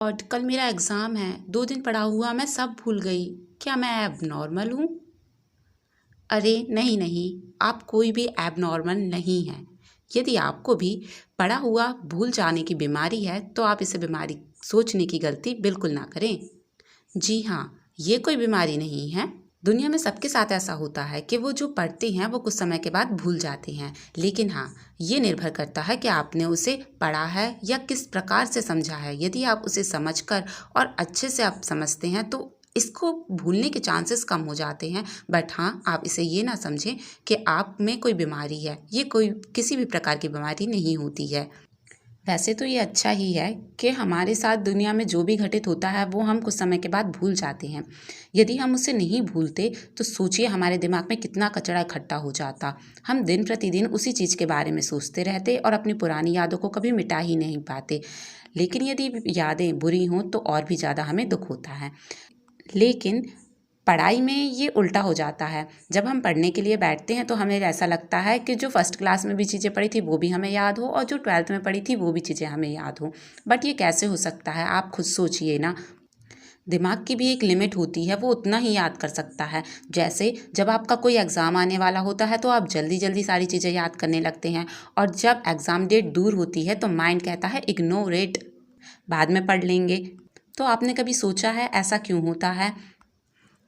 और कल मेरा एग्ज़ाम है, 2 दिन पढ़ा हुआ मैं सब भूल गई। क्या मैं एबनॉर्मल हूँ? अरे नहीं नहीं, आप कोई भी एबनॉर्मल नहीं हैं। यदि आपको भी पढ़ा हुआ भूल जाने की बीमारी है तो आप इसे बीमारी सोचने की गलती बिल्कुल ना करें। जी हाँ, ये कोई बीमारी नहीं है। दुनिया में सबके साथ ऐसा होता है कि वो जो पढ़ते हैं वो कुछ समय के बाद भूल जाते हैं। लेकिन हाँ, ये निर्भर करता है कि आपने उसे पढ़ा है या किस प्रकार से समझा है। यदि आप उसे समझकर और अच्छे से आप समझते हैं तो इसको भूलने के चांसेस कम हो जाते हैं। बट हाँ, आप इसे ये ना समझें कि आप में कोई बीमारी है। ये कोई किसी भी प्रकार की बीमारी नहीं होती है। वैसे तो ये अच्छा ही है कि हमारे साथ दुनिया में जो भी घटित होता है वो हम कुछ समय के बाद भूल जाते हैं। यदि हम उसे नहीं भूलते तो सोचिए हमारे दिमाग में कितना कचरा इकट्ठा हो जाता। हम दिन प्रतिदिन उसी चीज़ के बारे में सोचते रहते और अपनी पुरानी यादों को कभी मिटा ही नहीं पाते। लेकिन यदि यादें बुरी हों तो और भी ज़्यादा हमें दुख होता है। लेकिन पढ़ाई में ये उल्टा हो जाता है। जब हम पढ़ने के लिए बैठते हैं तो हमें ऐसा लगता है कि जो फर्स्ट क्लास में भी चीज़ें पढ़ी थी वो भी हमें याद हो और जो ट्वेल्थ में पढ़ी थी वो भी चीज़ें हमें याद हो। बट ये कैसे हो सकता है, आप खुद सोचिए ना। दिमाग की भी एक लिमिट होती है, वो उतना ही याद कर सकता है। जैसे जब आपका कोई एग्ज़ाम आने वाला होता है तो आप जल्दी जल्दी सारी चीज़ें याद करने लगते हैं और जब एग्ज़ाम डेट दूर होती है तो माइंड कहता है इग्नोर इट, बाद में पढ़ लेंगे। तो आपने कभी सोचा है ऐसा क्यों होता है?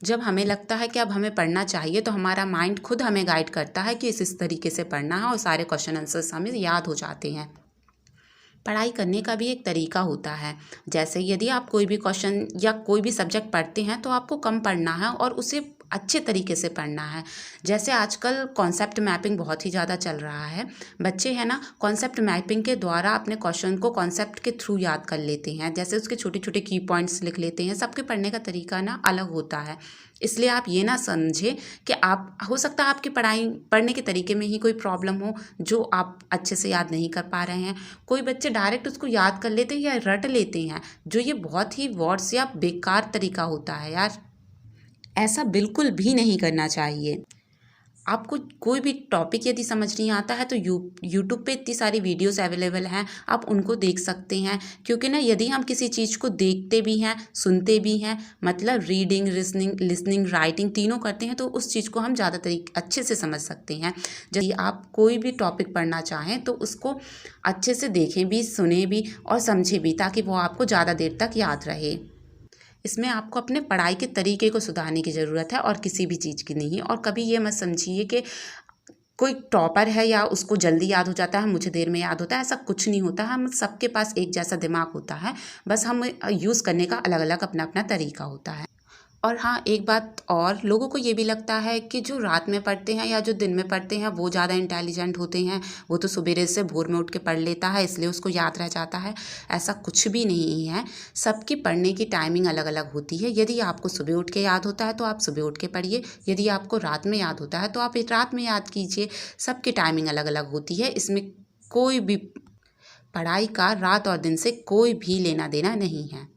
जब हमें लगता है कि अब हमें पढ़ना चाहिए तो हमारा माइंड खुद हमें गाइड करता है कि इस तरीके से पढ़ना है और सारे क्वेश्चन आंसर्स हमें याद हो जाते हैं। पढ़ाई करने का भी एक तरीका होता है। जैसे यदि आप कोई भी क्वेश्चन या कोई भी सब्जेक्ट पढ़ते हैं तो आपको कम पढ़ना है और उसे अच्छे तरीके से पढ़ना है। जैसे आजकल कॉन्सेप्ट मैपिंग बहुत ही ज़्यादा चल रहा है। बच्चे हैं ना, कॉन्सेप्ट मैपिंग के द्वारा अपने क्वेश्चन को कॉन्सेप्ट के थ्रू याद कर लेते हैं। जैसे उसके छोटे छोटे की पॉइंट्स लिख लेते हैं। सबके पढ़ने का तरीका ना अलग होता है। इसलिए आप ये ना समझें कि आप हो सकता है आपकी पढ़ाई पढ़ने के तरीके में ही कोई प्रॉब्लम हो जो आप अच्छे से याद नहीं कर पा रहे हैं। कोई बच्चे डायरेक्ट उसको याद कर लेते हैं या रट लेते हैं, जो ये बहुत ही वर्ड्स या बेकार तरीका होता है यार। ऐसा बिल्कुल भी नहीं करना चाहिए। आपको कोई भी टॉपिक यदि समझ नहीं आता है तो यूट्यूब पे इतनी सारी वीडियोस अवेलेबल हैं, आप उनको देख सकते हैं। क्योंकि ना यदि हम किसी चीज़ को देखते भी हैं, सुनते भी हैं, मतलब रीडिंग, लिसनिंग, राइटिंग तीनों करते हैं तो उस चीज़ को हम ज़्यादा अच्छे से समझ सकते हैं। यदि आप कोई भी टॉपिक पढ़ना चाहें तो उसको अच्छे से देखें भी, सुने भी और समझें भी, ताकि वो आपको ज़्यादा देर तक याद रहे। इसमें आपको अपने पढ़ाई के तरीके को सुधारने की ज़रूरत है और किसी भी चीज़ की नहीं। और कभी ये मत समझिए कि कोई टॉपर है या उसको जल्दी याद हो जाता है, मुझे देर में याद होता है, ऐसा कुछ नहीं होता। हम सबके पास एक जैसा दिमाग होता है, बस हम यूज़ करने का अलग अलग अपना अपना तरीका होता है। और हाँ, एक बात और, लोगों को ये भी लगता है कि जो रात में पढ़ते हैं या जो दिन में पढ़ते हैं वो ज़्यादा इंटेलिजेंट होते हैं, वो तो सवेरे से भोर में उठ के पढ़ लेता है इसलिए उसको याद रह जाता है। ऐसा कुछ भी नहीं है। सबकी पढ़ने की टाइमिंग अलग अलग होती है। यदि आपको सुबह उठ के याद होता है तो आप सुबह उठ के पढ़िए, यदि आपको रात में याद होता है तो आप रात में याद कीजिए। सबकी टाइमिंग अलग अलग होती है। इसमें कोई भी पढ़ाई का रात और दिन से कोई भी लेना देना नहीं है।